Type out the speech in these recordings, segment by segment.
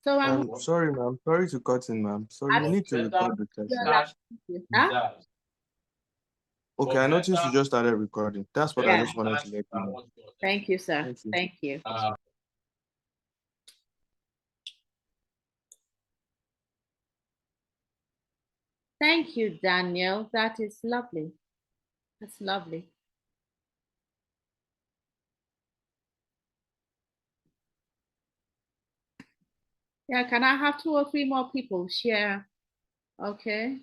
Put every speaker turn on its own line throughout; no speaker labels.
So
I'm sorry, ma'am. Sorry to cut in, ma'am. So you need to record the session.
huh?
Okay, I noticed you just started recording. That's what I
Yeah.
just wanted to let you know.
Thank you, sir.
Thank you.
Thank you. Thank you, Daniel. That is lovely. That's lovely. Yeah, can I have 2 or 3 more people share? Okay.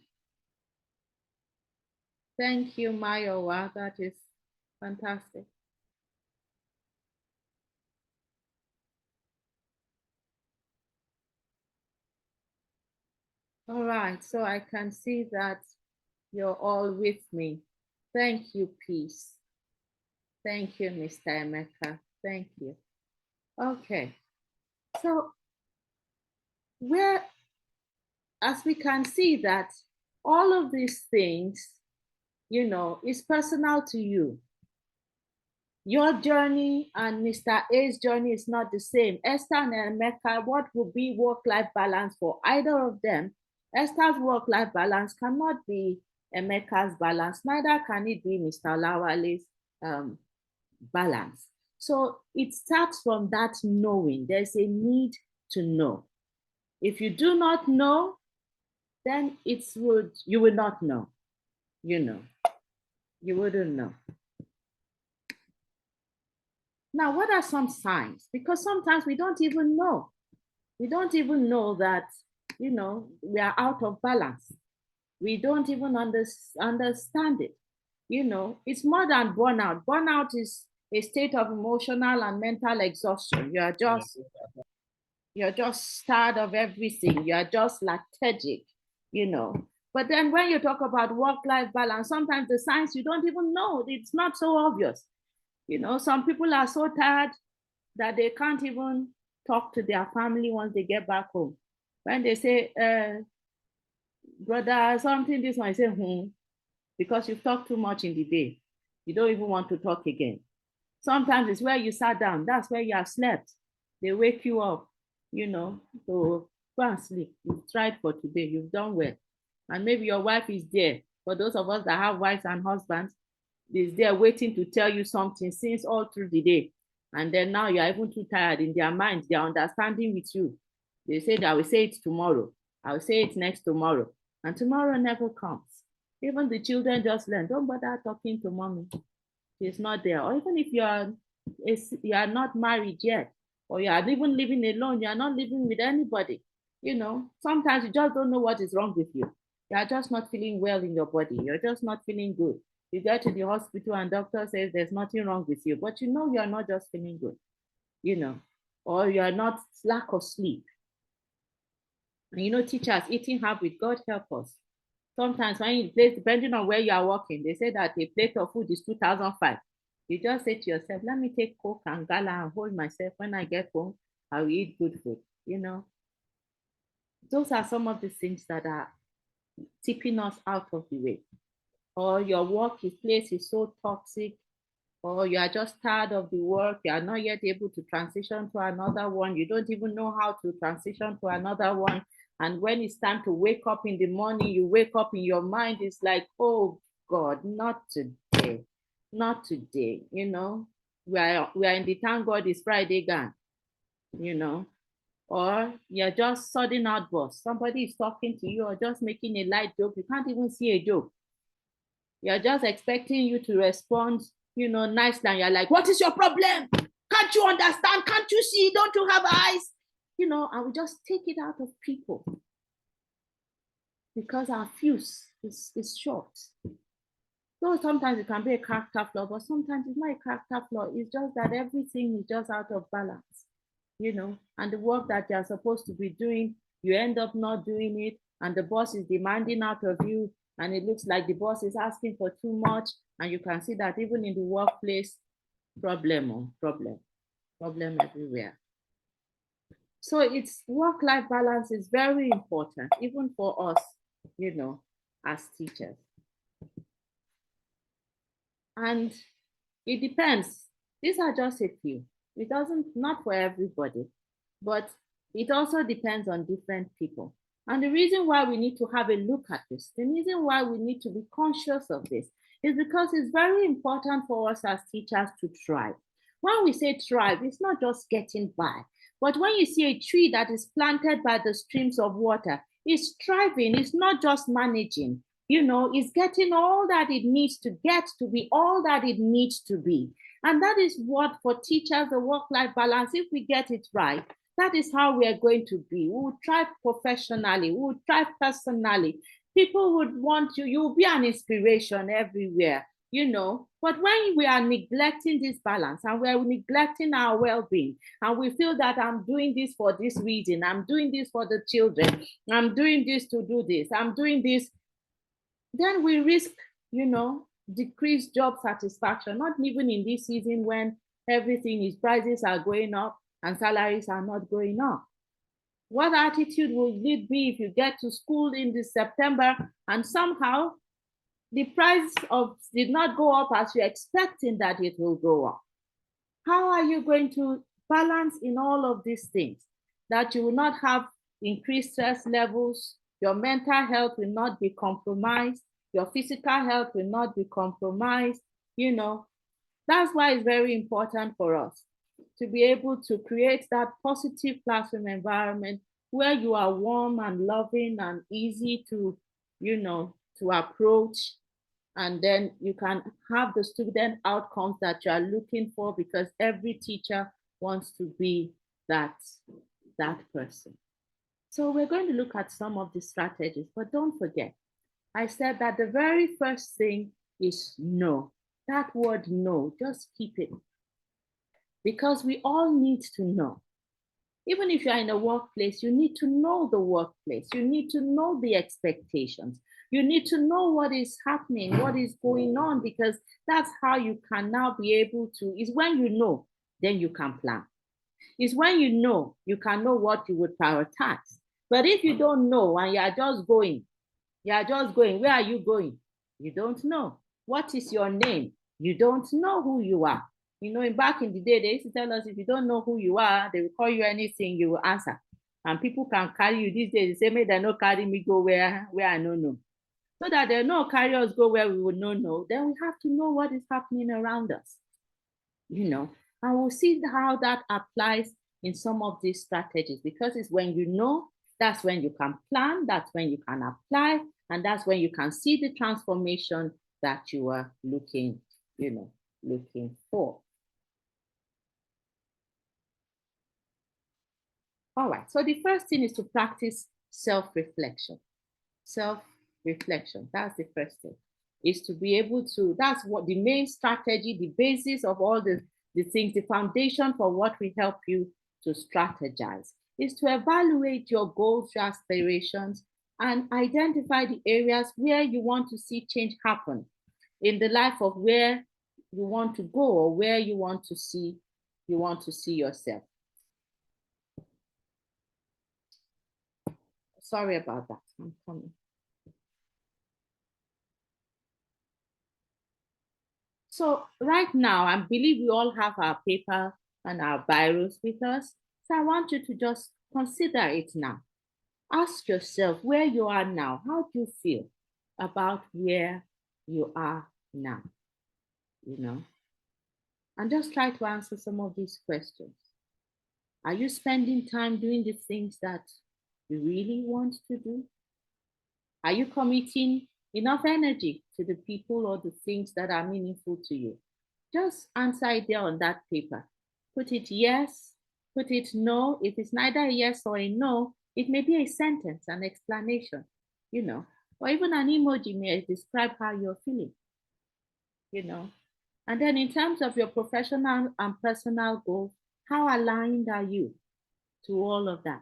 Thank you, Mayowa. That is fantastic. All right, so I can see that you're all with me. Thank you, Peace. Thank you, Mr. Emeka. Thank you. Okay, so where, as we can see that all of these things, is personal to you. Your journey and Mr. A's journey is not the same. Esther and Emeka, what would be work-life balance for either of them? Esther's work-life balance cannot be Emeka's balance, neither can it be Mr. Lawale's balance. So it starts from that knowing. There's a need to know. If you do not know, then you will not know. You wouldn't know. Now, what are some signs? Because sometimes we don't even know. We don't even know that, we are out of balance. We don't even understand it. It's more than burnout. Burnout is a state of emotional and mental exhaustion. You're just tired of everything. You're just lethargic, you know. But then when you talk about work-life balance, sometimes the signs you don't even know. It's not so obvious. Some people are so tired that they can't even talk to their family once they get back home. When they say, brother, something, this one, I say, because you've talked too much in the day. You don't even want to talk again. Sometimes it's where you sat down, that's where you have slept. They wake you up, to go and sleep. You've tried for today, you've done well. And maybe your wife is there. For those of us that have wives and husbands, is there waiting to tell you something since all through the day. And then now you're even too tired in their minds, they're understanding with you. They say that I will say it tomorrow. I will say it next tomorrow. And tomorrow never comes. Even the children just learn, don't bother talking to mommy. She's not there. Or even if you are not married yet, or you are even living alone, you are not living with anybody. Sometimes you just don't know what is wrong with you. You are just not feeling well in your body. You're just not feeling good. You get to the hospital and doctor says there's nothing wrong with you, but you are not just feeling good, or you are not lack of sleep. And teachers, eating habit, God help us. Sometimes when you place, depending on where you are working, they say that a plate of food is 2005. You just say to yourself, let me take Coke and Gala and hold myself. When I get home, I will eat good food. Those are some of the things that are tipping us out of the way. Or your place is so toxic, or you are just tired of the work, you are not yet able to transition to another one. You don't even know how to transition to another one. And when it's time to wake up in the morning, you wake up in your mind, it's like, oh God, not today, not today, We are in the thank God it's Friday gone, Or you're just sudden outburst. Somebody is talking to you or just making a light joke. You can't even see a joke. You're just expecting you to respond, nicely. And you're like, what is your problem? Can't you understand? Can't you see? Don't you have eyes? And we just take it out of people because our fuse is short. So sometimes it can be a character flaw, but sometimes it's not a character flaw. It's just that everything is just out of balance, and the work that you're supposed to be doing, you end up not doing it, and the boss is demanding out of you, and it looks like the boss is asking for too much, and you can see that even in the workplace, problem everywhere. So it's work-life balance is very important, even for us, as teachers. And it depends. These are just a few. It doesn't, not for everybody, but It also depends on different people. And the reason why we need to have a look at this, the reason why we need to be conscious of this is because it's very important for us as teachers to thrive. When we say thrive, it's not just getting by, but when you see a tree that is planted by the streams of water, it's thriving, it's not just managing, it's getting all that it needs to get to be all that it needs to be. And that is what, for teachers, the work-life balance, if we get it right, that is how we are going to be. We will thrive professionally, we will thrive personally. People would want you, you'll be an inspiration everywhere, But when we are neglecting this balance and we're neglecting our well-being, and we feel that I'm doing this for this reason, I'm doing this for the children, I'm doing this to do this, I'm doing this, then we risk, decreased job satisfaction, not even in this season when everything is, prices are going up and salaries are not going up. What attitude will it be if you get to school in this September and somehow the price of did not go up as you're expecting that it will go up? How are you going to balance in all of these things that you will not have increased stress levels, your mental health will not be compromised, your physical health will not be compromised, That's why it's very important for us to be able to create that positive classroom environment where you are warm and loving and easy to, to approach. And then you can have the student outcomes that you are looking for, because every teacher wants to be that person. So we're going to look at some of the strategies, but don't forget, I said that the very first thing is no. That word no, just keep it. Because we all need to know. Even if you're in a workplace, you need to know the workplace. You need to know the expectations. You need to know what is happening, what is going on, because that's how you can now be able to, is when you know, then you can plan. It's when you can know what you would prioritize. But if you don't know and you're just going, where are you going? You don't know. What is your name? You don't know who you are. Back in the day, they used to tell us, if you don't know who you are, they will call you anything, you will answer. And people can carry you these days. They say, may they not carry me go where I don't know. So that they not carry us go where we would not know, then we have to know what is happening around us. And we'll see how that applies in some of these strategies, because it's when you know, that's when you can plan, that's when you can apply, and that's when you can see the transformation that you are looking for. All right, so the first thing is to practice self-reflection. Self-reflection, that's the first thing, is to be able to, that's what the main strategy, the basis of all the things, the foundation for what will help you to strategize, is to evaluate your goals, your aspirations, and identify the areas where you want to see change happen in the life of where you want to go, or where you want to see yourself. Sorry about that. I'm coming. So right now, I believe we all have our paper and our biros with us. So I want you to just consider it now. Ask yourself where you are now. How do you feel about where you are now? And just try to answer some of these questions. Are you spending time doing the things that you really want to do? Are you committing enough energy to the people or the things that are meaningful to you? Just answer it there on that paper. Put it yes, put it no. If it's neither a yes or a no, it may be a sentence, an explanation, or even an emoji may describe how you're feeling, And then in terms of your professional and personal goals, how aligned are you to all of that?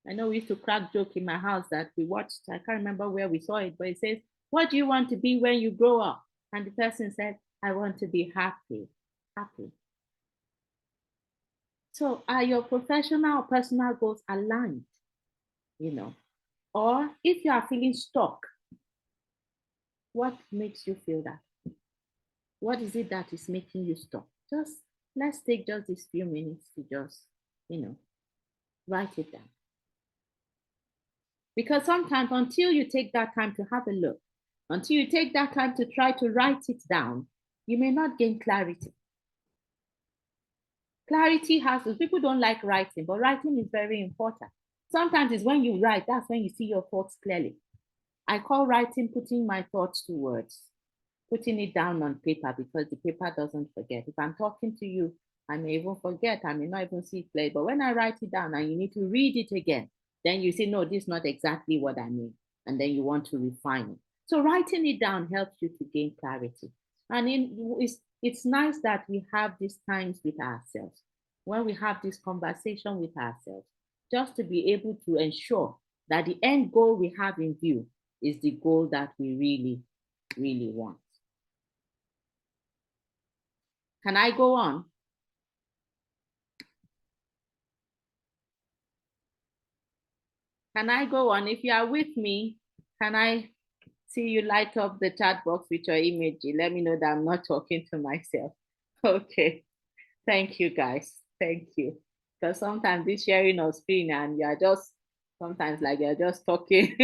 I know we used to crack joke in my house that we watched, I can't remember where we saw it, but it says, what do you want to be when you grow up? And the person said, I want to be happy. So are your professional or personal goals aligned? Or if you are feeling stuck, what makes you feel that? What is it that is making you stuck? Let's take just these few minutes to just, Write it down. Because sometimes until you take that time to have a look, until you take that time to try to write it down, you may not gain clarity. Clarity has, people don't like writing, but writing is very important. Sometimes it's when you write, that's when you see your thoughts clearly. I call writing putting my thoughts to words, putting it down on paper, because the paper doesn't forget. If I'm talking to you, I may even forget, I may not even see it clearly, but when I write it down and you need to read it again, then you say, no, this is not exactly what I mean. And then you want to refine it. So writing it down helps you to gain clarity. And it's nice that we have these times with ourselves, when we have this conversation with ourselves, just to be able to ensure that the end goal we have in view is the goal that we really, really want. Can I go on? Can I go on? If you are with me, can I see you light up the chat box with your emoji? Let me know that I'm not talking to myself. Okay. Thank you, guys. Thank you. Because sometimes this sharing of screen and you're just, sometimes like you're just talking.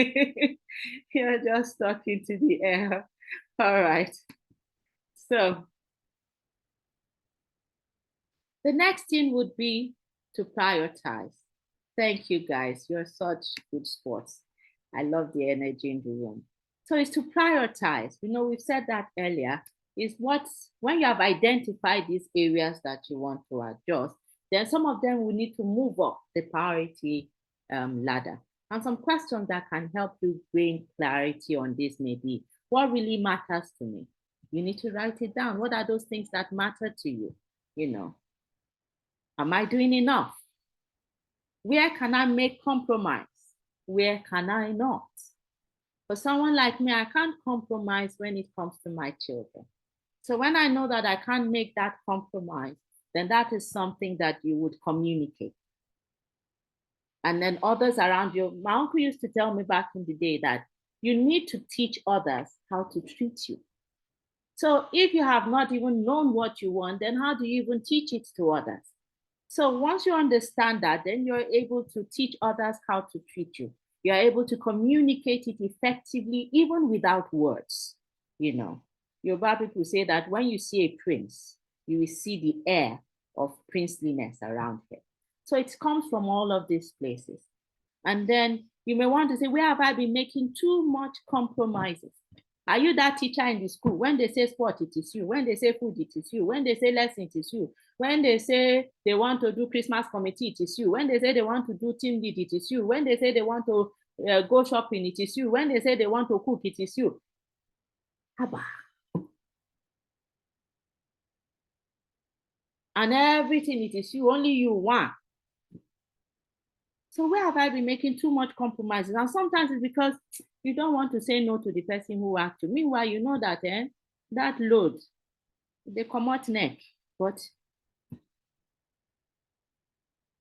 You're just talking to the air. All right. So the next thing would be to prioritize. Thank you, guys. You're such good sports. I love the energy in the room. So it's to prioritize. You know, we've said that earlier, is what's, when you have identified these areas that you want to adjust, then some of them will need to move up the priority ladder. And some questions that can help you gain clarity on this may be, what really matters to me? You need to write it down. What are those things that matter to you? You know, am I doing enough? Where can I make compromise? Where can I not? For someone like me, I can't compromise when it comes to my children. So when I know that I can't make that compromise, then that is something that you would communicate. And then others around you, my uncle used to tell me back in the day that you need to teach others how to treat you. So if you have not even known what you want, then how do you even teach it to others? So once you understand that, then you're able to teach others how to treat you. You're able to communicate it effectively, even without words. You know, Yoruba people say that when you see a prince, you will see the air of princeliness around him. So it comes from all of these places. And then you may want to say, where have I been making too much compromises? Are you that teacher in the school? When they say sport, it is you. When they say food, it is you. When they say lesson, it is you. When they say they want to do Christmas committee, it is you. When they say they want to do team lead, it is you. When they say they want to go shopping, it is you. When they say they want to cook, it is you. Haba. And everything, it is you. Only you want. So where have I been making too much compromises? And sometimes it's because you don't want to say no to the person who asked you. Meanwhile, you know that that load, they come out neck. But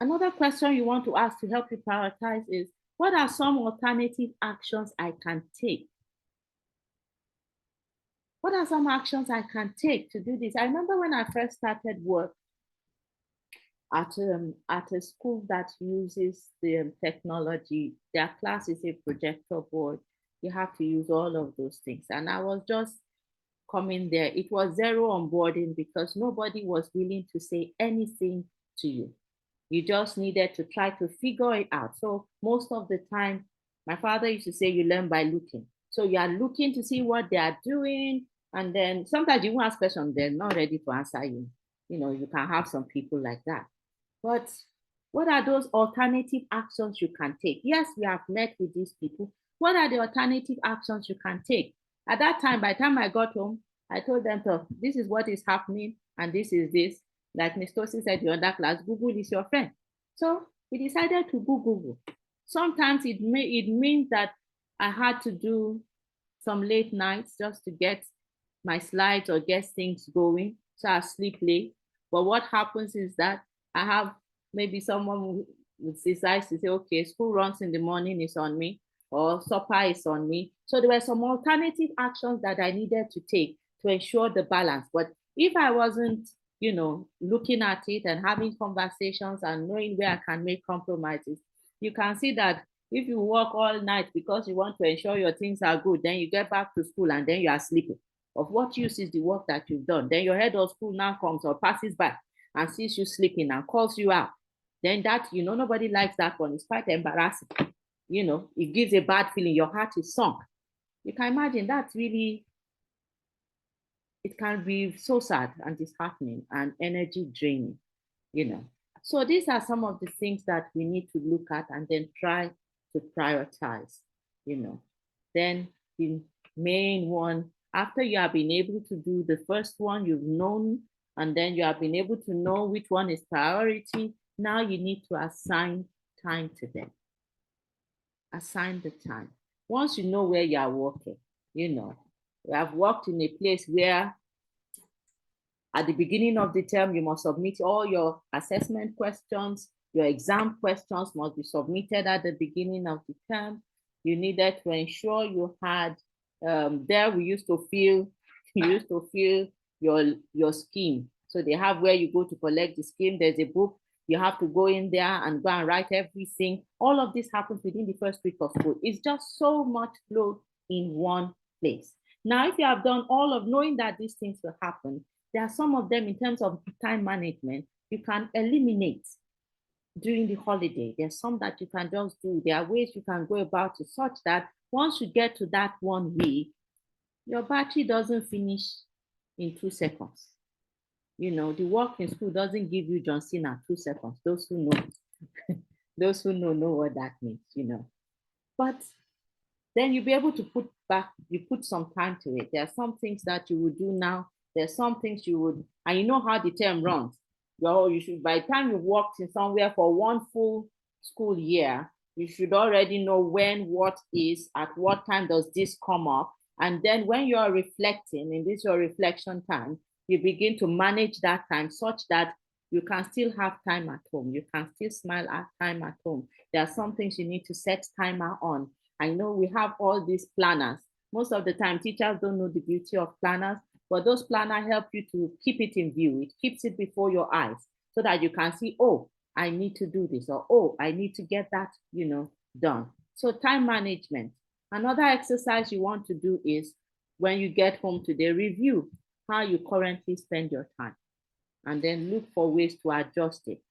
another question you want to ask to help you prioritize is, what are some alternative actions I can take? What are some actions I can take to do this? I remember when I first started work at a school that uses the technology, their class is a projector board. You have to use all of those things. And I was just coming there. It was zero onboarding because nobody was willing to say anything to you. You just needed to try to figure it out. So most of the time, my father used to say, you learn by looking. So you are looking to see what they are doing. And then sometimes you won't ask questions, they're not ready to answer you. You know, you can have some people like that. But what are those alternative actions you can take? Yes, we have met with these people. What are the alternative actions you can take? At that time, by the time I got home, I told them, so this is what is happening, and this is this. Like Ms. Tosi said in other class, Google is your friend. So we decided to go Google. Sometimes it means that I had to do some late nights just to get my slides or get things going. So I sleep late. But what happens is that I have maybe someone who decides to say, okay, school runs in the morning is on me, or supper is on me. So there were some alternative actions that I needed to take to ensure the balance. But if I wasn't you know, looking at it and having conversations and knowing where I can make compromises, you can see that if you work all night because you want to ensure your things are good, then you get back to school and then you are sleeping. Of what use is the work that you've done? Then your head of school now comes or passes by and sees you sleeping and calls you out. Then that, you know, nobody likes that one. It's quite embarrassing. You know, it gives a bad feeling. Your heart is sunk. You can imagine that's really, it can be so sad and disheartening and energy draining, you know. So these are some of the things that we need to look at and then try to prioritize, you know. Then the main one, after you have been able to do the first one, you've known, and then you have been able to know which one is priority, now you need to assign time to them. Assign the time. Once you know where you are working, you know, we have worked in a place where at the beginning of the term, you must submit all your assessment questions. Your exam questions must be submitted at the beginning of the term. You needed to ensure you had, there we used to fill, you used to fill your scheme. So they have where you go to collect the scheme. There's a book. You have to go in there and go and write everything. All of this happens within the first week of school. It's just so much flow in one place. Now, if you have done all of knowing that these things will happen, there are some of them in terms of time management you can eliminate during the holiday. There's some that you can just do. There are ways you can go about it such that once you get to that 1 week, your battery doesn't finish in 2 seconds. You know, the work in school doesn't give you John Cena 2 seconds. Those who know, those who know what that means, you know. But then you'll be able to put some time to it. There are some things that you would do now. There's some things you would, and you know how the term runs. You should, by the time you've worked in somewhere for 1 full school year, you should already know when, what is, at what time does this come up. And then when you're reflecting, in this your reflection time, you begin to manage that time such that you can still have time at home. You can still smile at time at home. There are some things you need to set timer on. I know we have all these planners. Most of the time, teachers don't know the beauty of planners, but those planners help you to keep it in view. It keeps it before your eyes so that you can see, oh, I need to do this, or oh, I need to get that, you know, done. So time management. Another exercise you want to do is when you get home today, review how you currently spend your time and then look for ways to adjust it.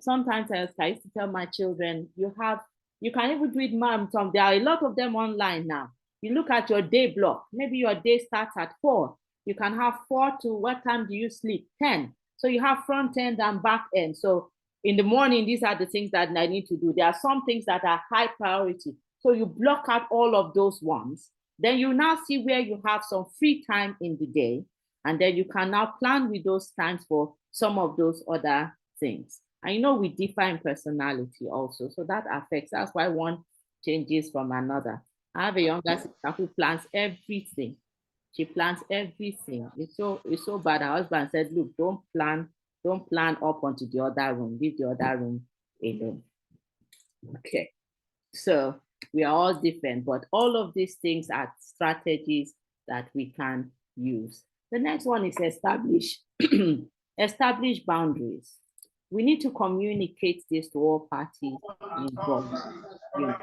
Sometimes I used to tell my children, you can even do it, mom. There are a lot of them online now. You look at your day block. Maybe your day starts at 4. You can have 4 to what time do you sleep? 10. So you have front end and back end. So in the morning, these are the things that I need to do. There are some things that are high priority. So you block out all of those ones. Then you now see where you have some free time in the day. And then you can now plan with those times for some of those other things. And you know, we differ in personality also. So that affects, that's why one changes from another. I have a younger sister who plans everything. She plans everything. It's so bad. Her husband said, look, don't plan up onto the other room. Leave the other room alone. Okay. So we are all different, but all of these things are strategies that we can use. The next one is establish boundaries. We need to communicate this to all parties involved. You know.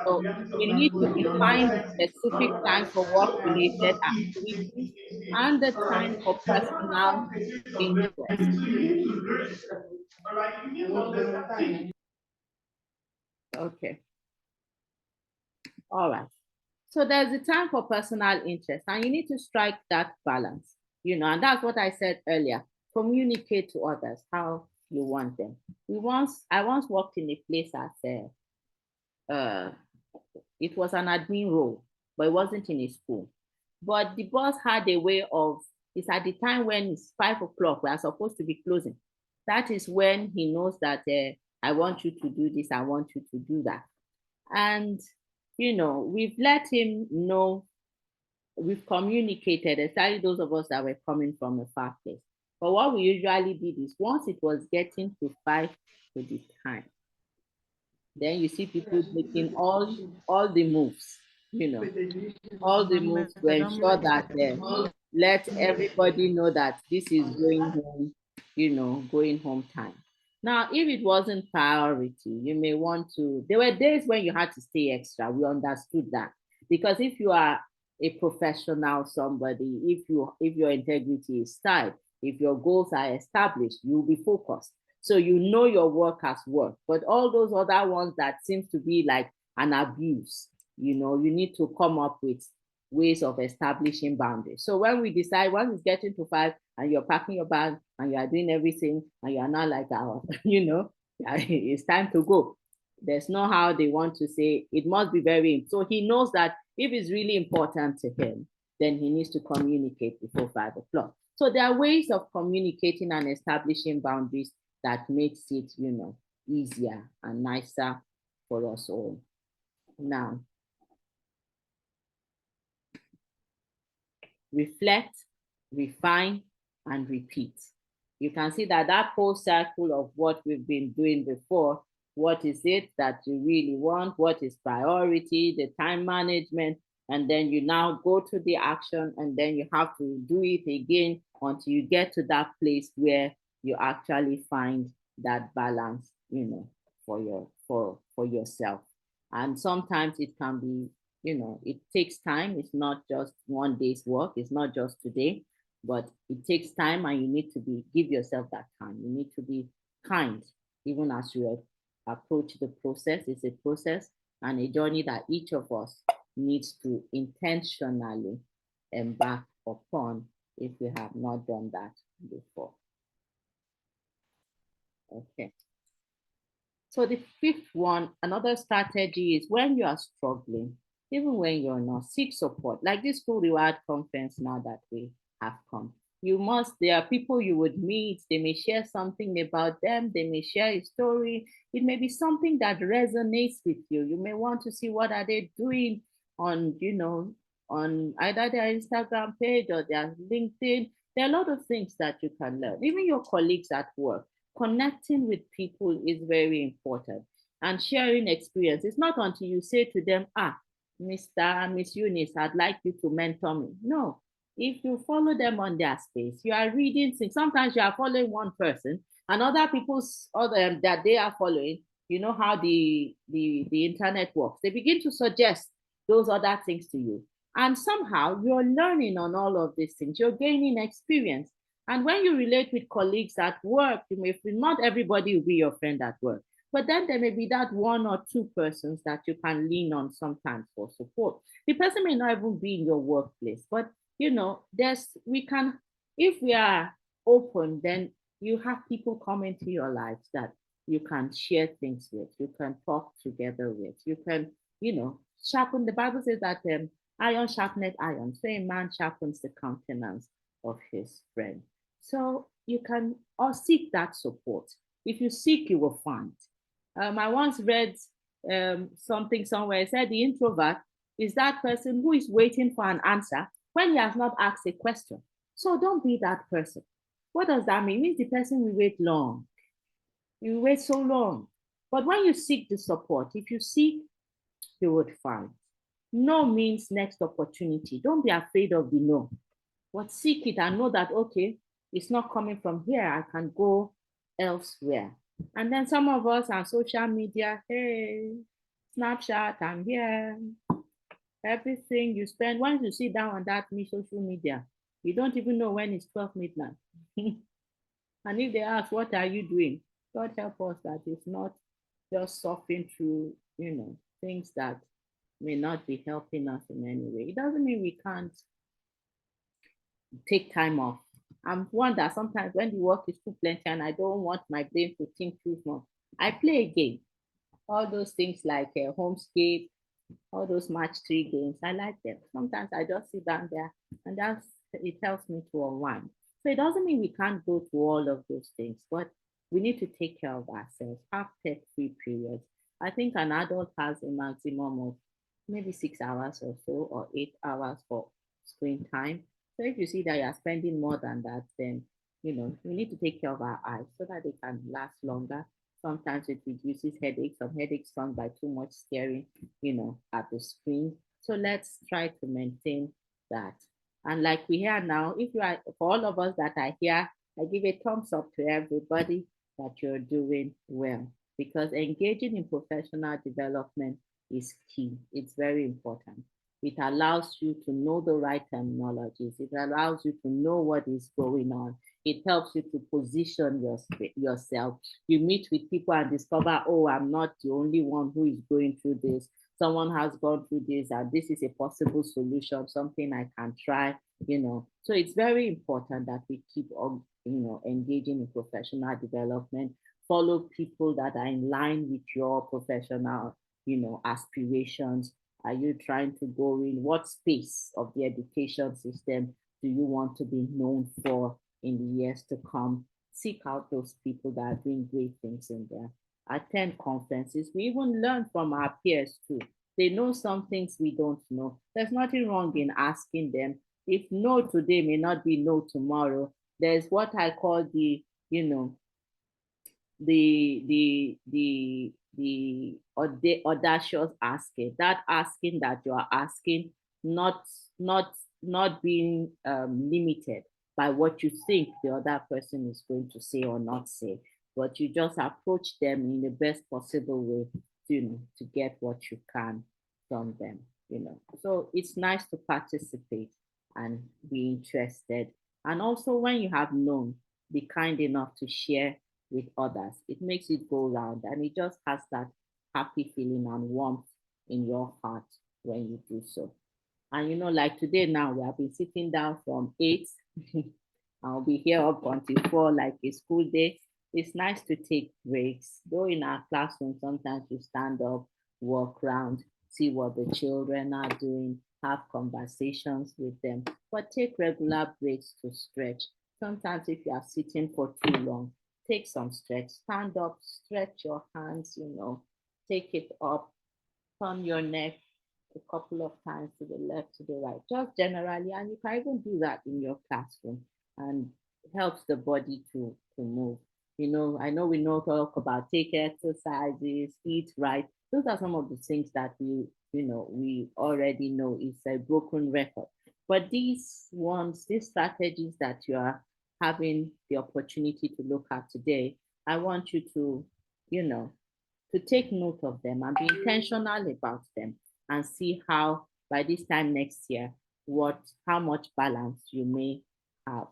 So we need to define the specific time for work-related activities and the time for personal interest. Okay. All right. So there's a time for personal interest, and you need to strike that balance, you know, and that's what I said earlier. Communicate to others how you want them. I once worked in a place as it was an admin role, but it wasn't in a school. But the boss had a way of, it's at the time when it's 5 o'clock, we are supposed to be closing. That is when he knows that I want you to do this, I want you to do that. And you know, we've let him know, we've communicated, especially those of us that were coming from a far place. But what we usually did is once it was getting to 5 to the time, then you see people making all the moves, you know, all the moves to ensure that let everybody know that this is going home, going home time. Now, if it wasn't priority, you may want to, there were days when you had to stay extra. We understood that. Because if you are a professional somebody, if your integrity is tight, if your goals are established, you'll be focused. So you know your work has worked. But all those other ones that seems to be like an abuse, you need to come up with ways of establishing boundaries. So when we decide, once it's getting to 5 and you're packing your bag and you are doing everything and you are not like, it's time to go. There's no how they want to say it must be very. So he knows that if it's really important to him, then he needs to communicate before 5 o'clock. So there are ways of communicating and establishing boundaries that makes it, easier and nicer for us all. Now, reflect, refine, and repeat. You can see that whole cycle of what we've been doing before. What is it that you really want? What is priority, the time management, and then you now go to the action, and then you have to do it again until you get to that place where you actually find that balance, for yourself. And sometimes it can be, it takes time. It's not just one day's work. It's not just today, but it takes time, and you need to give yourself that time. You need to be kind, even as you approach the process. It's a process and a journey that each of us needs to intentionally embark upon if we have not done that before. Okay. So the fifth one, another strategy is when you are struggling, even when you're not, seek support. Like this School Reward Conference now that we have come. There are people you would meet, they may share something about them, they may share a story. It may be something that resonates with you. You may want to see what are they doing on, on either their Instagram page or their LinkedIn. There are a lot of things that you can learn. Even your colleagues at work, connecting with people is very important, and sharing experience. It's not until you say to them, Mr. and Miss Eunice, I'd like you to mentor me. No, if you follow them on their space, you are reading things. Sometimes you are following one person and other people's other that they are following. You know how the internet works. They begin to suggest those other things to you. And somehow you're learning on all of these things. You're gaining experience. And when you relate with colleagues at work, not everybody will be your friend at work, but then there may be that one or two persons that you can lean on sometimes for support. The person may not even be in your workplace, but if we are open, then you have people come into your lives that you can share things with, you can talk together with, you can, sharpen. The Bible says that iron sharpened iron, so a man sharpens the countenance of his friend. So you can all seek that support. If you seek, you will find. I once read something somewhere. It said the introvert is that person who is waiting for an answer when he has not asked a question. So don't be that person. What does that mean? It means the person will wait long. You wait so long. But when you seek the support, if you seek, you would find. No means next opportunity. Don't be afraid of the no, but seek it and know that, okay, it's not coming from here. I can go elsewhere. And then some of us on social media, hey, Snapchat, I'm here. Everything you spend, once you sit down on that social media, you don't even know when it's 12 midnight. And if they ask, what are you doing? God help us that it's not just surfing through, things that may not be helping us in any way. It doesn't mean we can't take time off. I'm one that sometimes when the work is too plenty and I don't want my brain to think too much, I play a game. All those things like Homescape, all those match 3 games, I like them. Sometimes I just sit down there and it helps me to unwind. So it doesn't mean we can't go to all of those things, but we need to take care of ourselves, have tech-free periods. I think an adult has a maximum of maybe 6 hours or so, or 8 hours for screen time. So if you see that you're spending more than that, then we need to take care of our eyes so that they can last longer. Sometimes it reduces headaches. Some headaches caused by too much staring, at the screen. So let's try to maintain that And like we hear now, if you are, for all of us that are here, I give a thumbs up to everybody that you're doing well, because engaging in professional development is key. It's very important. It allows you to know the right terminologies. It allows you to know what is going on. It helps you to position yourself. You meet with people and discover, oh, I'm not the only one who is going through this. Someone has gone through this, and this is a possible solution, something I can try, So it's very important that we keep on, engaging in professional development, follow people that are in line with your professional, aspirations. Are you trying to go in? What space of the education system do you want to be known for in the years to come? Seek out those people that are doing great things in there. Attend conferences. We even learn from our peers too. They know some things we don't know. There's nothing wrong in asking them. If no today may not be no tomorrow, there's what I call the audacious asking. That asking that you are asking, not not not being limited by what you think the other person is going to say or not say, but you just approach them in the best possible way, to get what you can from them. So it's nice to participate and be interested. And also when you have known, be kind enough to share with others. It makes it go round, and it just has that happy feeling and warmth in your heart when you do so. And like today now, we have been sitting down from 8. I'll be here up until 4, like a school day. It's nice to take breaks. Though in our classroom, sometimes you stand up, walk around, see what the children are doing, have conversations with them, but take regular breaks to stretch. Sometimes if you are sitting for too long, take some stretch, stand up, stretch your hands, take it up, turn your neck a couple of times to the left, to the right, just generally. And you can even do that in your classroom, and helps the body to move. I know we know talk about take exercises, eat right. Those are some of the things that we already know is a broken record. But these ones, these strategies that you are having the opportunity to look at today, I want you you know, to take note of them and be intentional about them, and see how by this time next year, how much balance you may have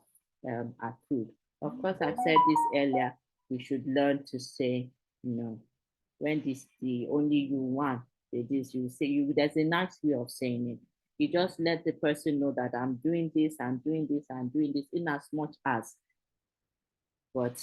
accrued. Of course, I've said this earlier, we should learn to say no. When this the only you want, this you say there's a nice way of saying it. You just let the person know that I'm doing this, I'm doing this, I'm doing this, in as much as, but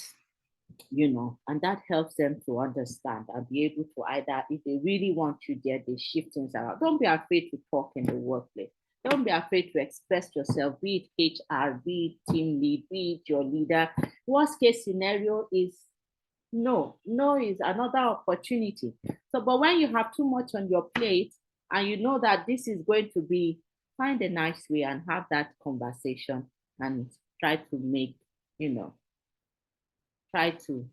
and that helps them to understand and be able to either, if they really want you there, they shift things around. Don't be afraid to talk in the workplace. Don't be afraid to express yourself, be it HR, be it team lead, be it your leader. Worst case scenario is no. No is another opportunity. So, but when you have too much on your plate and you know that this is going to be, find a nice way and have that conversation and try to make, try to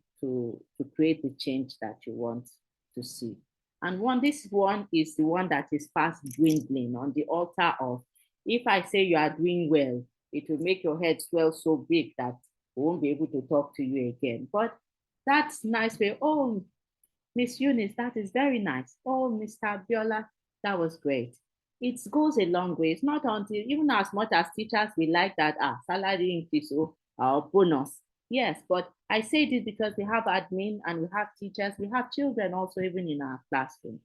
create the change that you want to see. And this one is the one that is fast dwindling on the altar of, if I say you are doing well, it will make your head swell so big that we won't be able to talk to you again. But that's nice way. Oh, Miss Eunice, that is very nice. Oh, Mr. Biola, that was great. It goes a long way. It's not until, even as much as teachers, we like that, salary increase or bonus. Yes, but I say this because we have admin and we have teachers, we have children also, even in our classroom.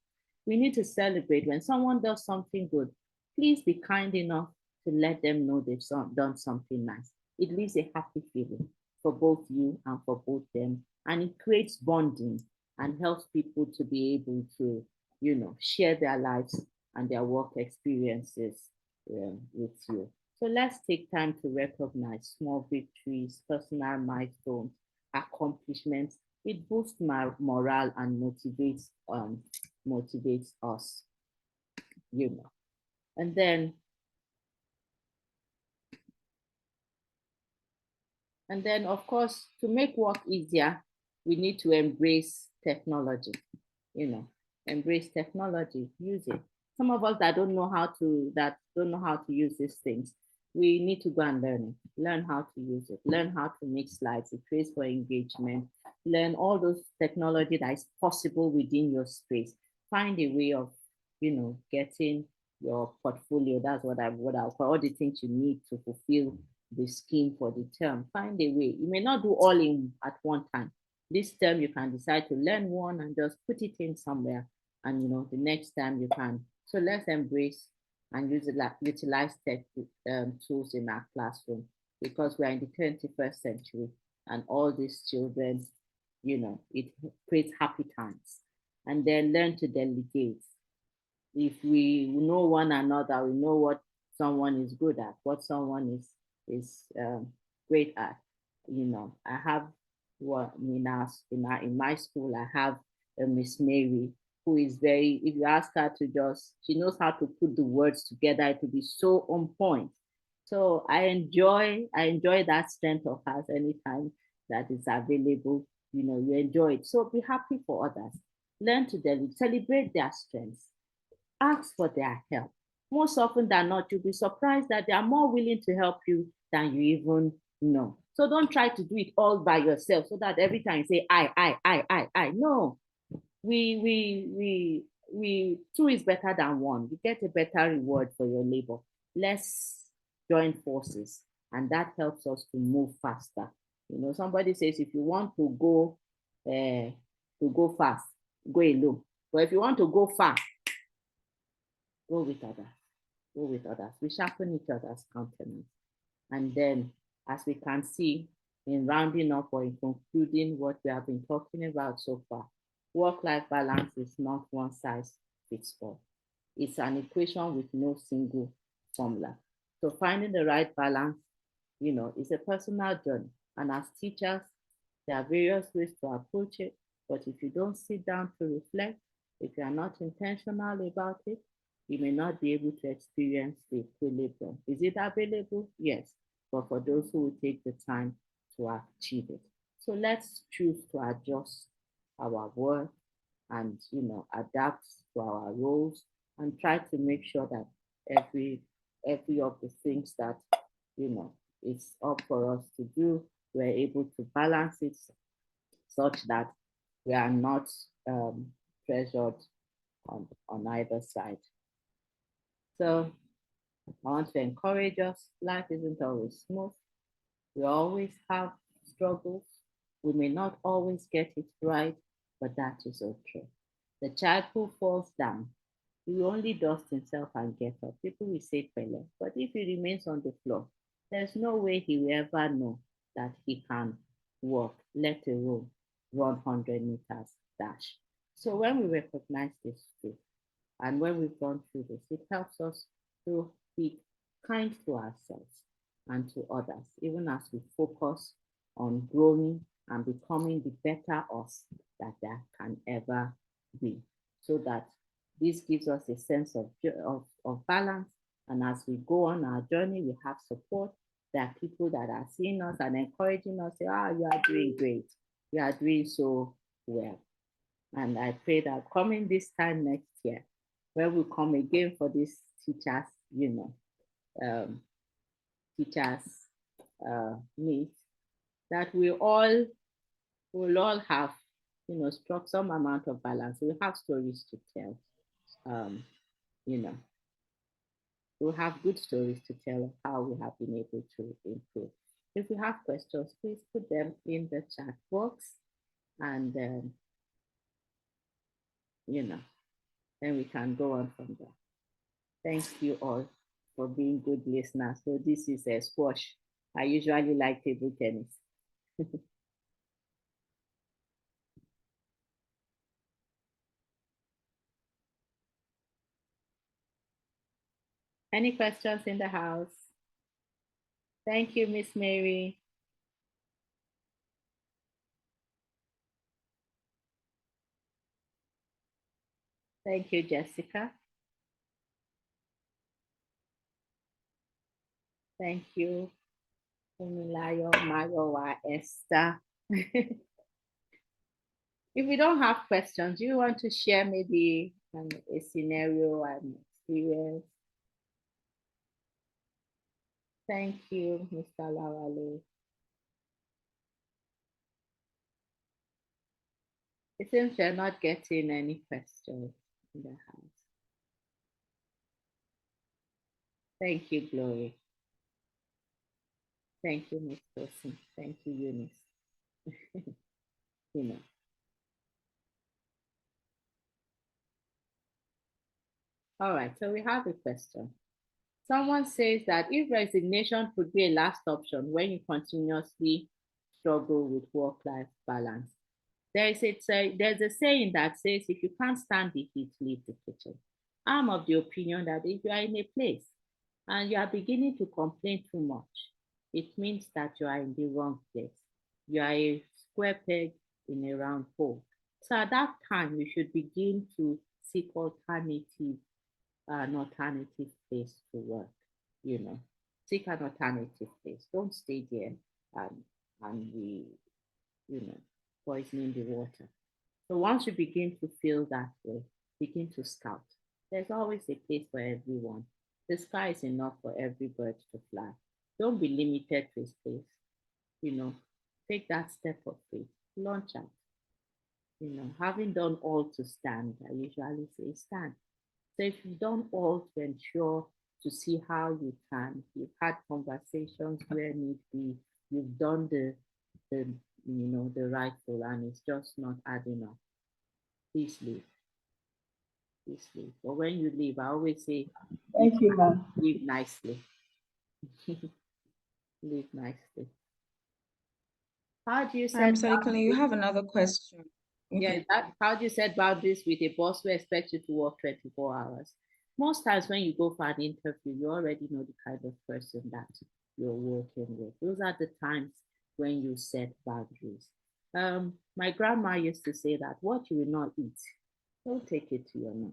We need to celebrate when someone does something good. Please be kind enough to let them know they've done something nice. It leaves a happy feeling for both you and for both them. And it creates bonding and helps people to be able to, share their lives and their work experiences with you. So let's take time to recognize small victories, personal milestones, accomplishments. It boosts my morale and motivates us, And then of course, to make work easier, we need to embrace technology, embrace technology, use it. Some of us that don't know how to use these things, we need to go and learn it, learn how to use it, learn how to make slides, it creates for engagement, learn all those technology that is possible within your space. Find a way of, getting your portfolio. That's what I'll call all the things you need to fulfill the scheme for the term. Find a way. You may not do all in at one time. This term you can decide to learn one and just put it in somewhere. And the next time you can. So let's embrace and utilize tech tools in our classroom, because we are in the 21st century and all these children, it creates happy times. And then learn to delegate. If we know one another, we know what someone is good at, what someone is great at. I have in my school, I have a Miss Mary who is very, if you ask her to she knows how to put the words together to be so on point. So I enjoy that strength of hers anytime that is available. You enjoy it. So be happy for others. Learn to celebrate their strengths. Ask for their help. Most often than not, you'll be surprised that they are more willing to help you than you even know. So don't try to do it all by yourself so that every time you say, I. No, two is better than one. You get a better reward for your labor. Let's join forces, and that helps us to move faster. Somebody says if you want to go fast, go alone. But if you want to go far, go with others. Go with others. We sharpen each other's countenance. And then, as we can see, in rounding up or in concluding what we have been talking about so far, work-life balance is not one size fits all. It's an equation with no single formula. So finding the right balance, is a personal journey. And as teachers, there are various ways to approach it. But if you don't sit down to reflect, if you are not intentional about it, you may not be able to experience the equilibrium. Is it available? Yes, but for those who will take the time to achieve it. So let's choose to adjust our work and adapt to our roles and try to make sure that every of the things that it's up for us to do, we're able to balance it such that we are not pressured on either side. So I want to encourage us. Life isn't always smooth. We always have struggles. We may not always get it right, but that is okay. The child who falls down, he will only dust himself and get up. People will say Pele, but if he remains on the floor, there's no way he will ever know that he can walk, let alone run 100 meters dash. So when we recognize this truth, and when we've gone through this, it helps us to be kind to ourselves and to others, even as we focus on growing and becoming the better us that there can ever be. So that this gives us a sense of balance. And as we go on our journey, we have support. There are people that are seeing us and encouraging us, say, you are doing great. You are doing so well. And I pray that coming this time next year, where we come again for this teachers, teachers meet, that we all will all have, struck some amount of balance. We have stories to tell. We'll have good stories to tell of how we have been able to improve. If you have questions, please put them in the chat box, and then we can go on from there. Thank you all for being good listeners. So this is a squash. I usually like table tennis. Any questions in the house? Thank you, Miss Mary. Thank you, Jessica. Thank you, Umilayo, Mayowa, Esther. If we don't have questions, you want to share maybe a scenario and experience? Thank you, Mr. Lawale. It seems you're not getting any questions in the house. Thank you, Glory. Thank you, Miss Wilson. Thank you, Eunice. You know. All right, so we have a question. Someone says that if resignation could be a last option when you continuously struggle with work-life balance, there's a saying that says if you can't stand the heat, leave the kitchen. I'm of the opinion that if you are in a place and you are beginning to complain too much, it means that you are in the wrong place. You are a square peg in a round hole. So at that time, you should begin to seek an alternative place to work, you know. Seek an alternative place. Don't stay there and we, poisoning the water. So once you begin to feel that way, begin to scout. There's always a place for everyone. The sky is enough for every bird to fly. Don't be limited to a space. Take that step of faith. Launch out. Having done all to stand, I usually say stand. So if you've done all to ensure to see how you can, you've had conversations where need be, you've done the rightful, and it's just not adding up. Please leave. Please leave. But when you leave, I always say,
thank you, ma'am.
Leave nicely. Leave nicely. How do you set
Mr. Adekunle, you have another question.
Yeah, how do you set boundaries with a boss who expects you to work 24 hours? Most times when you go for an interview, you already know the kind of person that you're working with. Those are the times when you set boundaries. My grandma used to say that what you will not eat, don't take it to your mouth.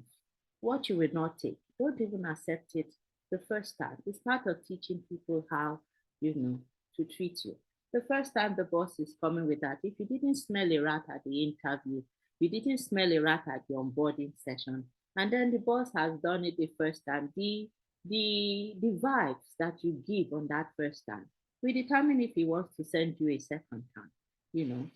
What you will not take, don't even accept it the first time. It's part of teaching people how, to treat you. The first time the boss is coming with that, if you didn't smell a rat at the interview, you didn't smell a rat at the onboarding session, and then the boss has done it the first time, the vibes that you give on that first time will determine if he wants to send you a second time.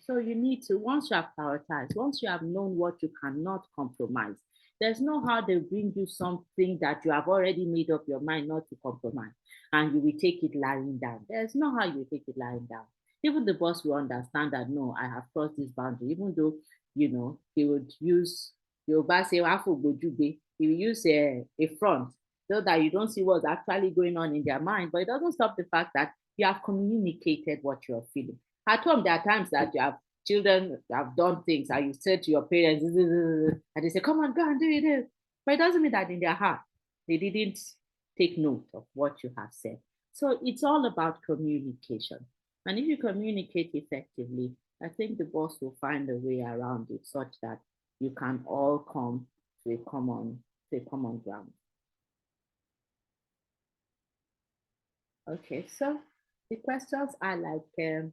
So you need to, once you have prioritized, once you have known what you cannot compromise, there's no how they bring you something that you have already made up your mind not to compromise, and you will take it lying down. There's no how you take it lying down. Even the boss will understand that, no, I have crossed this boundary, even though, he would use, he will use a front so that you don't see what's actually going on in their mind, but it doesn't stop the fact that you have communicated what you're feeling. At home, there are times that you have children have done things and you said to your parents, and they say, come on, go and do it. But it doesn't mean that in their heart, they didn't take note of what you have said. So it's all about communication. And if you communicate effectively, I think the boss will find a way around it such that you can all come to a common ground. Okay, so the questions are like,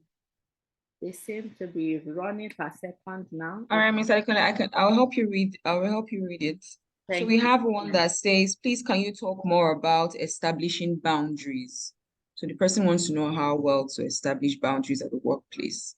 they seem to be running per second now.
All right, Mr. Adekunle, I'll help you read it. So we have one that says, please can you talk more about establishing boundaries? So the person wants to know how well to establish boundaries at the workplace.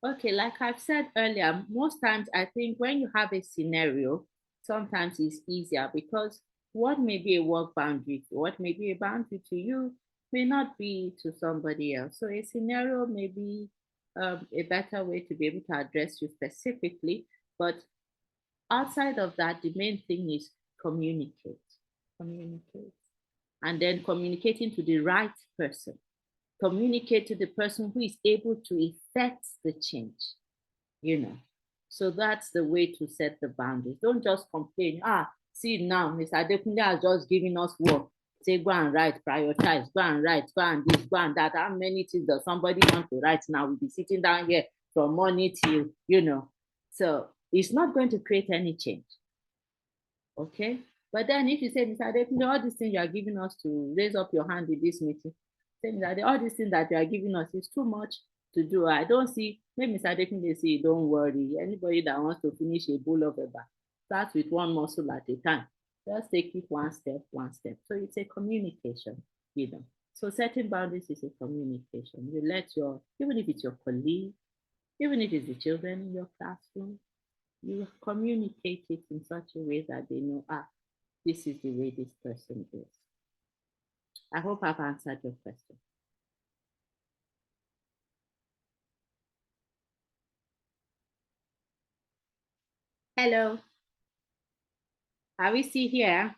Okay, like I've said earlier, most times I think when you have a scenario, sometimes it's easier because what may be a work boundary, what may be a boundary to you may not be to somebody else. So a scenario may be a better way to be able to address you specifically. But outside of that, the main thing is communicate. Communicate. And then communicating to the right person. Communicate to the person who is able to effect the change, So that's the way to set the boundaries. Don't just complain. See now, Mr. Adekunle has just given us work. Say, go and write, prioritize, go and write, go and this, go and that. How many things does somebody want to write now? We'll be sitting down here from morning till, So it's not going to create any change. Okay? But then if you say, Mr. Adekunle, all these things you are giving us to raise up your hand in this meeting, saying that all these things that you are giving us is too much to do. I don't see, maybe Mr. Adekunle say, don't worry. Anybody that wants to finish a bowl of eba, start with one muscle at a time. Just take it one step, one step. So it's a communication. you know. So setting boundaries is a communication. You let even if it's your colleague, even if it's the children in your classroom, you communicate it in such a way that they know, this is the way this person is. I hope I've answered your question. Hello. Are we still here?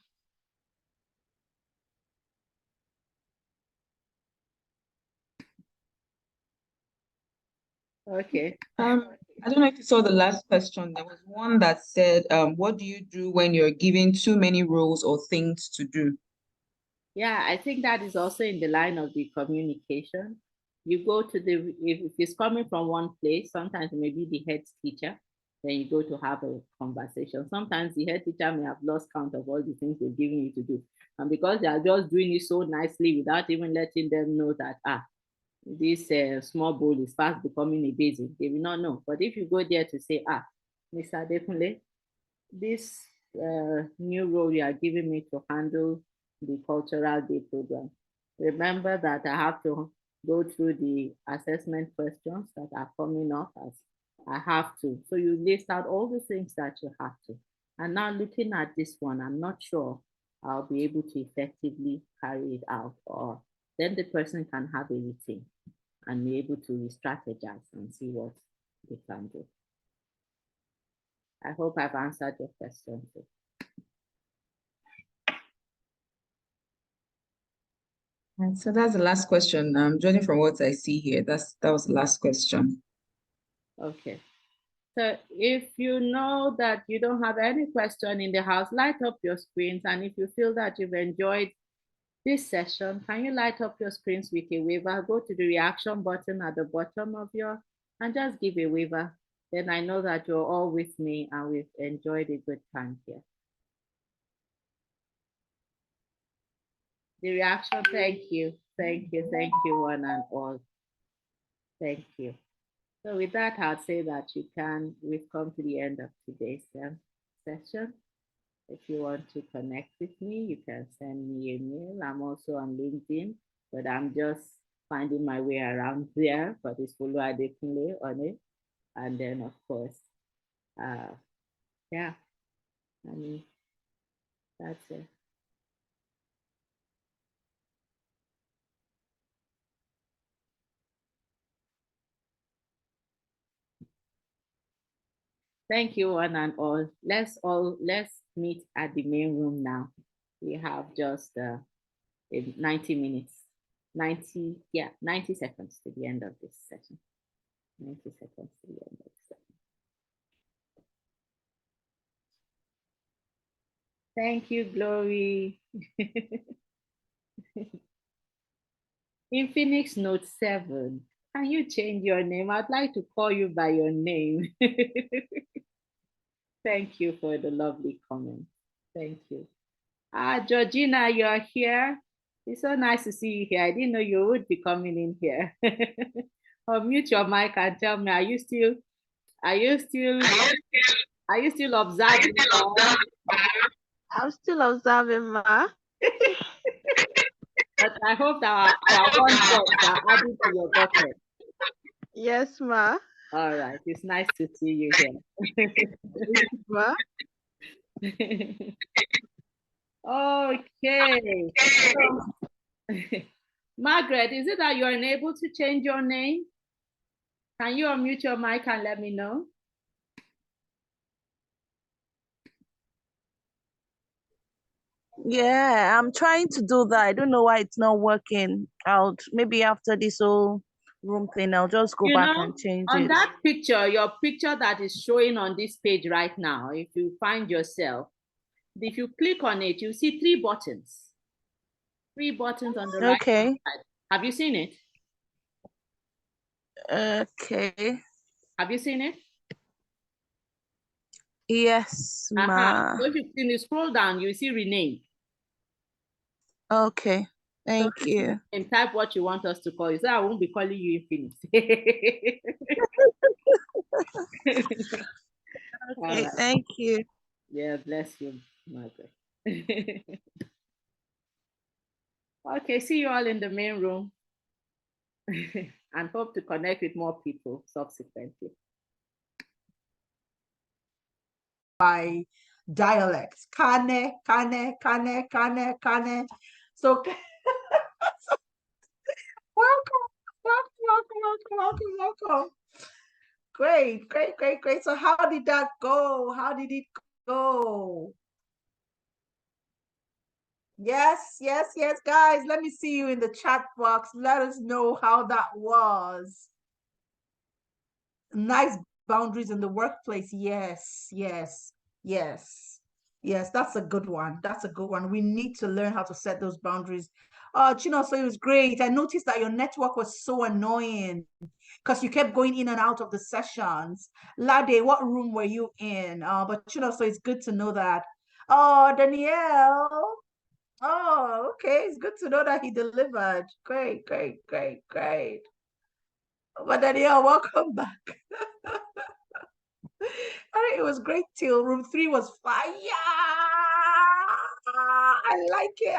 Okay.
I don't know if you saw the last question. There was one that said, what do you do when you're given too many roles or things to do?
Yeah, I think that is also in the line of the communication. You go to if it's coming from one place, sometimes it may be the head teacher, then you go to have a conversation. Sometimes the head teacher may have lost count of all the things they're giving you to do. And because they are just doing it so nicely without even letting them know that, this small bowl is fast becoming a basin, they will not know. But if you go there to say, Mr. Adekunle, this new role you are giving me to handle the cultural day program, remember that I have to go through the assessment questions that are coming up as I have to. So you list out all the things that you have to. And now looking at this one, I'm not sure I'll be able to effectively carry it out, or then the person can have a routine and be able to re-strategize and see what they can do. I hope I've answered your question too.
And so that's the last question. Judging from what I see here, that was the last question.
Okay. So if you know that you don't have any question in the house, light up your screens. And if you feel that you've enjoyed this session, can you light up your screens with a waiver? Go to the reaction button at the bottom of and just give a waiver. Then I know that you're all with me and we've enjoyed a good time here. The reaction, thank you, one and all. Thank you. So with that, I'll say that we've come to the end of today's session. If you want to connect with me, you can send me a mail. I'm also on LinkedIn, but I'm just finding my way around there, but it's Folu Adekunle on it. And then of course, yeah, I mean, that's it. Thank you, one and all. Let's meet at the main room now. We have just 90 minutes, 90 seconds to the end of this session. 90 seconds to the end of the session. Thank you, Glory. Infinix Note 7. Can you change your name? I'd like to call you by your name. Thank you for the lovely comment. Thank you. Georgina, you're here. It's so nice to see you here. I didn't know you would be coming in here. Mute your mic and tell me, are you still observing?
I'm still observing, ma.
But I hope that our one thoughts are added to your bucket.
Yes, ma.
All right. It's nice to see you here.
Ma.
Okay. Margaret, is it that you're unable to change your name? Can you unmute your mic and let me know?
Yeah, I'm trying to do that. I don't know why it's not working out. Maybe after this whole room thing, I'll just go back and change it.
On that picture, your picture that is showing on this page right now, if you find yourself, if you click on it, you see 3 buttons. 3 buttons on the right side. Have you seen it?
Okay.
Have you seen it?
Yes, ma.
So if you scroll down, you see rename.
Okay. Thank you.
And type what you want us to call you. So I won't be calling you Infinix.
Okay, right. Thank you.
Yeah, bless you, Margaret. Okay, see you all in the main room. And hope to connect with more people subsequently.
By dialects. Kane, kane, kane, kane, kane. So welcome. Great. So how did that go? How did it go? Yes, guys. Let me see you in the chat box. Let us know how that was. Nice boundaries in the workplace. Yes. That's a good one. We need to learn how to set those boundaries. So it was great. I noticed that your network was so annoying because you kept going in and out of the sessions. Lade, what room were you in? But so it's good to know that. Oh, Danielle. Oh, okay. It's good to know that he delivered. Great. But Danielle, welcome back. It was great till room 3 was fire. I like it.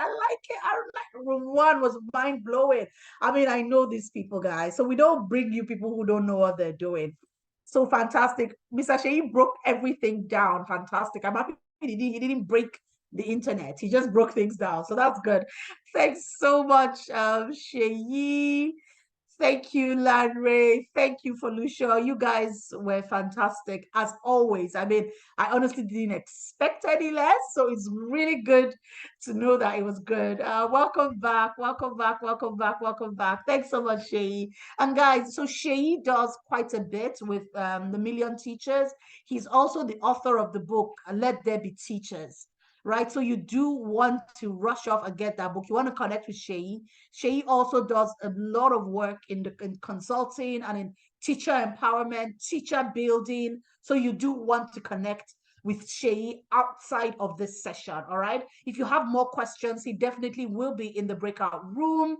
Room 1 was mind blowing. I mean, I know these people, guys. So we don't bring you people who don't know what they're doing. So fantastic. Mr. Sheyi broke everything down. Fantastic. I'm happy he didn't break the internet. He just broke things down. So that's good. Thanks so much, Sheyi. Thank you, Lanre. Thank you, Felicia. You guys were fantastic, as always. I mean, I honestly didn't expect any less, so it's really good to know that it was good. Welcome back. Thanks so much, Sheyi. And guys, so Sheyi does quite a bit with the Million Teachers. He's also the author of the book, Let There Be Teachers. Right, so you do want to rush off and get that book. You want to connect with Sheyi. Sheyi also does a lot of work in consulting and in teacher empowerment, teacher building. So you do want to connect with Sheyi outside of this session, all right? If you have more questions, he definitely will be in the breakout room.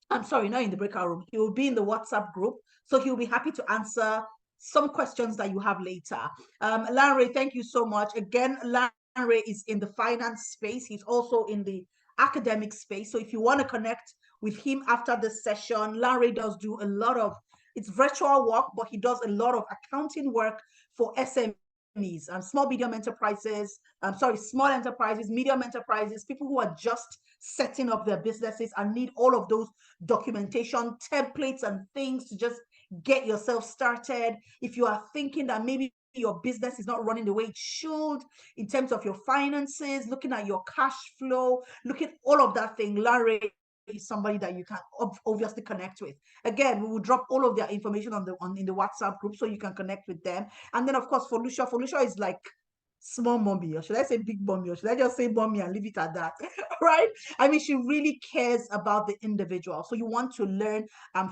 I'm sorry, not in the breakout room. He will be in the WhatsApp group. So he'll be happy to answer some questions that you have later. Larry, thank you so much. Again, Larry is in the finance space. He's also in the academic space. So if you want to connect with him after the session, Larry does do a lot of, it's virtual work, but he does a lot of accounting work for SMEs, small, medium enterprises, small enterprises, medium enterprises, people who are just setting up their businesses and need all of those documentation templates and things to just get yourself started. If you are thinking that maybe your business is not running the way it should in terms of your finances, looking at your cash flow, look at all of that thing, Larry is somebody that you can obviously connect with. Again, we will drop all of their information in the WhatsApp group so you can connect with them. And then of course, Felicia is like small mommy, or should I say big mommy, or should I just say mommy and leave it at that? Right? I mean, she really cares about the individual. So you want to learn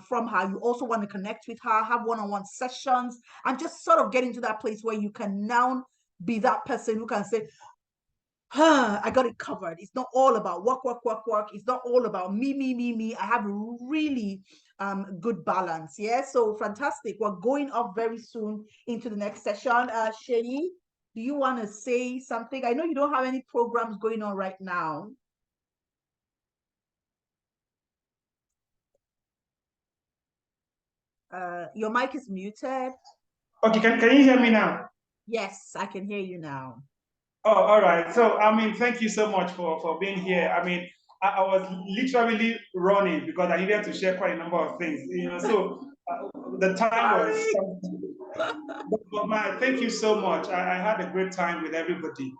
from her. You also want to connect with her, have one-on-one sessions, and just sort of get into that place where you can now be that person who can say, I got it covered. It's not all about work. It's not all about me. I have really good balance. Yeah, so fantastic. We're going up very soon into the next session. Sheyi, do you want to say something? I know you don't have any programs going on right now. Your mic is muted.
Okay, can you hear me now?
Yes, I can hear you now.
Oh, all right. So, I mean, thank you so much for being here. I mean, I was literally running because I needed to share quite a number of things, so the time was, but thank you so much. I had a great time with everybody.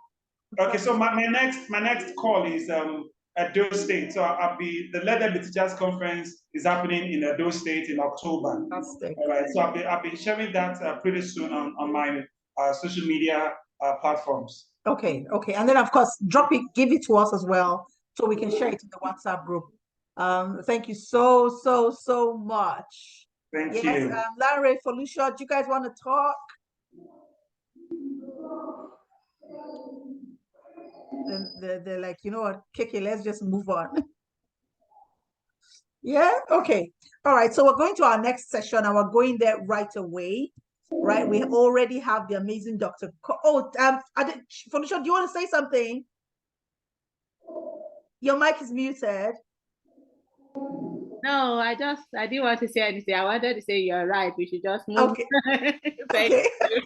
Okay, so my next call is Edo State. So I'll be, the Let There Be Teachers Conference is happening in Edo State in October.
Fantastic.
All right, so I'll be sharing that pretty soon on my social media platforms.
Okay, and then of course give it to us as well so we can share it in the WhatsApp group. Thank you so much.
Thank you.
Larry, Felicia, do you guys want to talk? They're like, you know what, Kiki, let's just move on. Yeah, okay, all right, so we're going to our next session and we're going there right away. Right, we already have the amazing Dr. Felicia, do you want to say something? Your mic is muted.
No, I didn't want to say anything. I wanted to say you're right. We should just move.
Okay.
Thank
Okay.
you.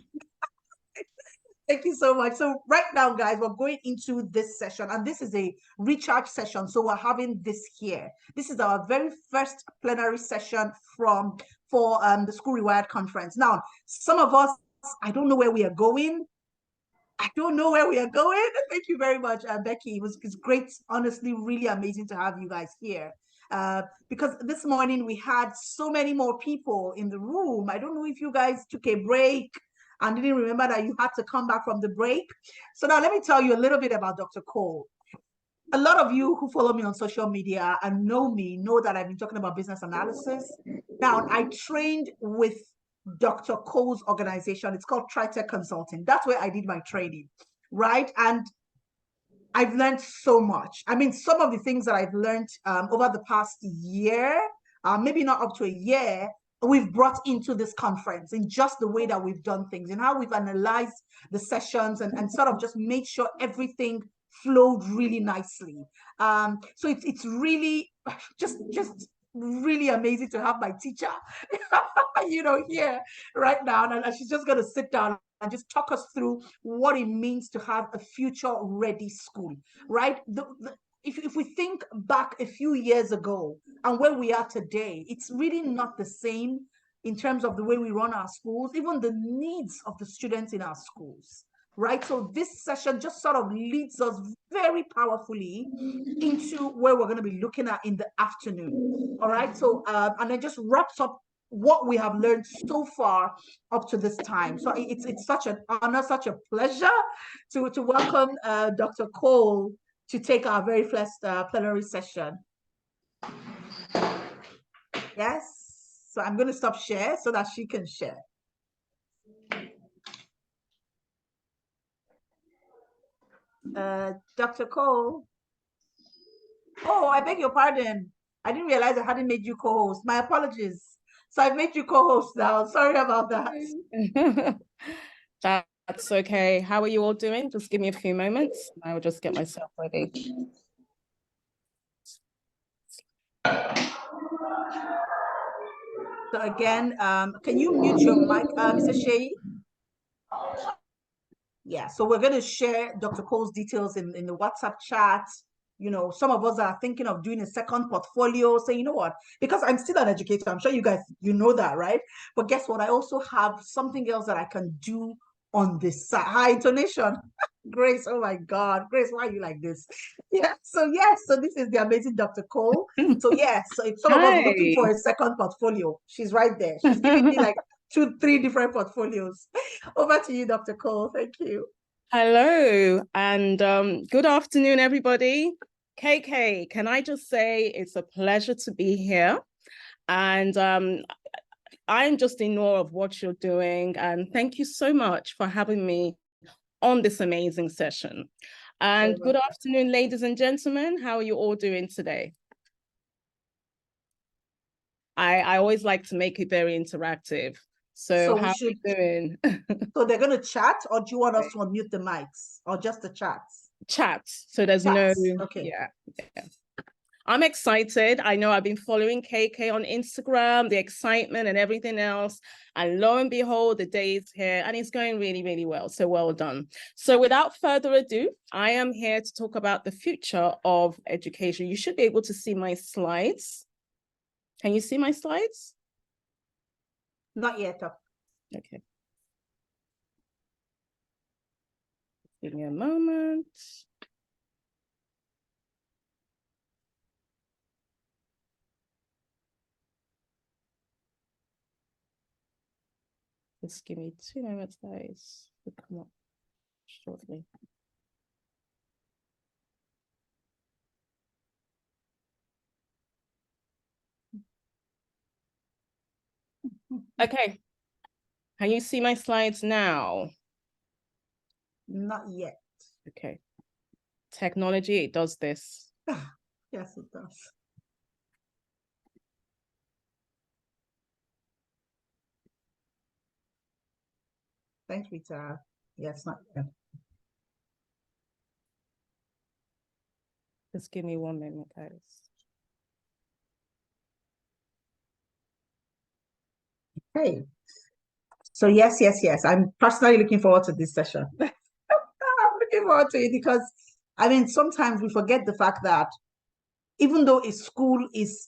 Thank you so much. So right now, guys, we're going into this session, and this is a recharge session. So we're having this here. This is our very first plenary session for the School Rewired Conference. Now, some of us, I don't know where we are going. I don't know where we are going. Thank you very much, Becky. It's great, honestly, really amazing to have you guys here. Because this morning we had so many more people in the room. I don't know if you guys took a break and didn't remember that you had to come back from the break. So now let me tell you a little bit about Dr. Cole. A lot of you who follow me on social media and know me know that I've been talking about business analysis. Now, I trained with Dr. Cole's organization. It's called TriTech Consulting. That's where I did my training, right? And I've learned so much. I mean, some of the things that I've learned over the past year, maybe not up to a year, we've brought into this conference in just the way that we've done things and how we've analyzed the sessions and sort of just made sure everything flowed really nicely. So it's really just really amazing to have my teacher, here right now. And she's just going to sit down and just talk us through what it means to have a future-ready school, right? If we think back a few years ago and where we are today, it's really not the same in terms of the way we run our schools, even the needs of the students in our schools, right? So this session just sort of leads us very powerfully into where we're going to be looking at in the afternoon, all right? So, and then just wraps up what we have learned so far up to this time. So it's such an honor, such a pleasure to welcome Dr. Cole to take our very first plenary session. Yes, so I'm going to stop share so that she can share. Dr. Cole. Oh, I beg your pardon. I didn't realize I hadn't made you co-host. My apologies. So I've made you co-host now. Sorry about that.
That's okay. How are you all doing? Just give me a few moments. I will just get myself ready.
So again, can you mute your mic, Mr. Shea? Yeah, so we're going to share Dr. Cole's details in the WhatsApp chat. You know, some of us are thinking of doing a second portfolio. So you know what? Because I'm still an educator, I'm sure you guys, know that, right? But guess what? I also have something else that I can do on this side. High intonation. Grace, oh my God. Grace, why are you like this? So this is the amazing Dr. Cole. So so if some of us are looking for a second portfolio, she's right there. She's giving me like 2-3 different portfolios. Over to you, Dr. Cole. Thank you.
Hello, and good afternoon, everybody. KK, can I just say it's a pleasure to be here. And I'm just in awe of what you're doing. And thank you so much for having me on this amazing session. And good afternoon, ladies and gentlemen. How are you all doing today? I always like to make it very interactive. So how are you doing?
So they're going to chat, or do you want us to unmute the mics, or just the chats?
Chats. So there's no,
okay.
Yeah. I'm excited. I know I've been following KK on Instagram, the excitement and everything else. And lo and behold, the day is here and it's going really, really well. So well done. So without further ado, I am here to talk about the future of education. You should be able to see my slides. Can you see my slides?
Not yet.
Okay. Give me a moment. Just give me 2 moments, guys. We'll come up shortly. Okay. Can you see my slides now?
Not yet.
Okay. Technology, it does this.
Yes, it does. Thanks, Rita. Yes, not yet.
Just give me 1 minute, guys.
Okay. So yes. I'm personally looking forward to this session. I'm looking forward to it because, I mean, sometimes we forget the fact that even though a school is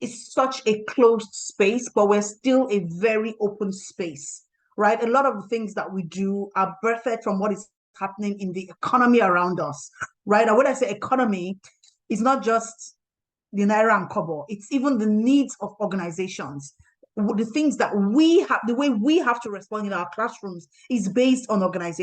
such a closed space, but we're still a very open space, right? A lot of the things that we do are birthed from what is happening in the economy around us, right? And when I say economy, it's not just the naira and kobo, it's even the needs of organizations. The things that we have, the way we have to respond in our classrooms is based on organization.